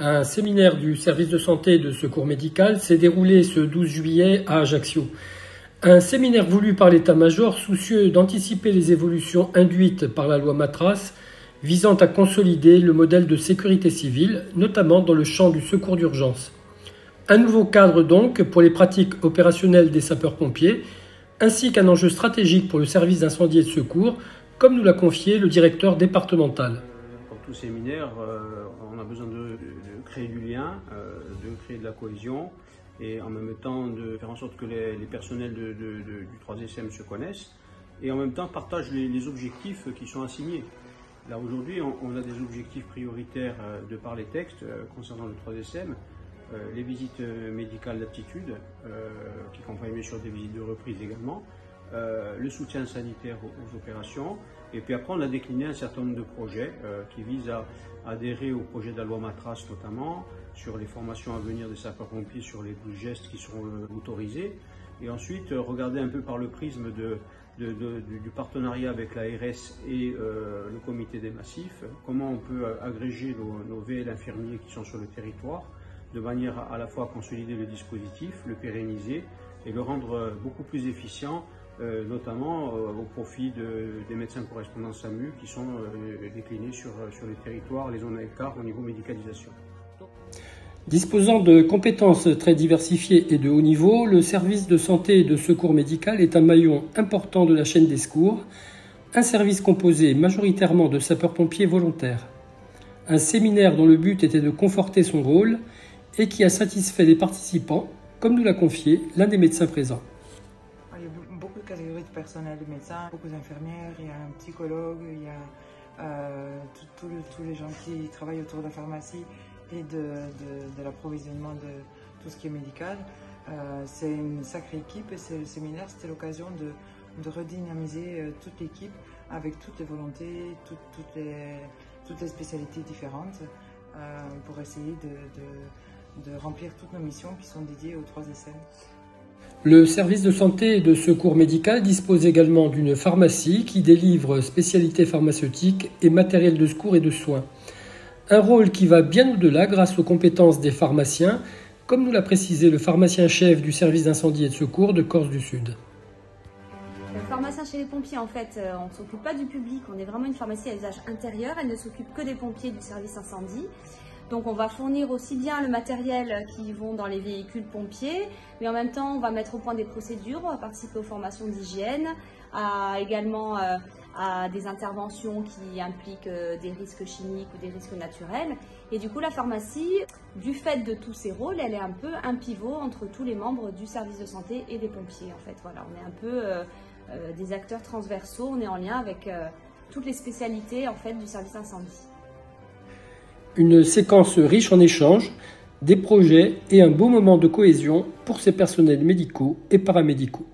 Un séminaire du service de santé et de secours médical s'est déroulé ce 12 juillet à Ajaccio. Un séminaire voulu par l'état-major soucieux d'anticiper les évolutions induites par la loi Matras visant à consolider le modèle de sécurité civile, notamment dans le champ du secours d'urgence. Un nouveau cadre donc pour les pratiques opérationnelles des sapeurs-pompiers, ainsi qu'un enjeu stratégique pour le service d'incendie et de secours, comme nous l'a confié le directeur départemental. Pour tout séminaire, on a besoin de créer du lien, de créer de la cohésion et en même temps de faire en sorte que les personnels du 3SM se connaissent et en même temps partagent les objectifs qui sont assignés. Là aujourd'hui, on a des objectifs prioritaires de par les textes concernant le 3SM, les visites médicales d'aptitude, qui comprennent bien sûr des visites de reprise également, le soutien sanitaire aux opérations, et puis après on a décliné un certain nombre de projets qui visent à adhérer au projet de la loi Matras notamment, sur les formations à venir des sapeurs-pompiers, sur les 12 gestes qui seront autorisés, et ensuite regarder un peu par le prisme du partenariat avec l'ARS et le comité des massifs, comment on peut agréger nos VL infirmiers qui sont sur le territoire, de manière à la fois à consolider le dispositif, le pérenniser et le rendre beaucoup plus efficient, notamment au profit des médecins correspondants SAMU qui sont déclinés sur les territoires, les zones à écart au niveau médicalisation. Disposant de compétences très diversifiées et de haut niveau, le service de santé et de secours médical est un maillon important de la chaîne des secours, un service composé majoritairement de sapeurs-pompiers volontaires. Un séminaire dont le but était de conforter son rôle et qui a satisfait les participants, comme nous l'a confié l'un des médecins présents. Il y a beaucoup de catégories de personnel, de médecins, beaucoup d'infirmières, il y a un psychologue, il y a tous les gens qui travaillent autour de la pharmacie et de l'approvisionnement de tout ce qui est médical. C'est une sacrée équipe et le séminaire, c'était l'occasion de redynamiser toute l'équipe avec toutes les volontés, toutes les spécialités différentes pour essayer de remplir toutes nos missions qui sont dédiées aux 3SM. Le service de santé et de secours médical dispose également d'une pharmacie qui délivre spécialités pharmaceutiques et matériel de secours et de soins. Un rôle qui va bien au-delà grâce aux compétences des pharmaciens, comme nous l'a précisé le pharmacien-chef du service d'incendie et de secours de Corse du Sud. Le pharmacien chez les pompiers, en fait, on ne s'occupe pas du public, on est vraiment une pharmacie à usage intérieur, elle ne s'occupe que des pompiers du service incendie. Donc on va fournir aussi bien le matériel qui vont dans les véhicules pompiers, mais en même temps on va mettre au point des procédures, on va participer aux formations d'hygiène, également à des interventions qui impliquent des risques chimiques ou des risques naturels. Et du coup la pharmacie, du fait de tous ces rôles, elle est un peu un pivot entre tous les membres du service de santé et des pompiers. En fait, voilà, on est un peu des acteurs transversaux, on est en lien avec toutes les spécialités en fait, du service incendie. Une séquence riche en échanges, des projets et un beau moment de cohésion pour ces personnels médicaux et paramédicaux.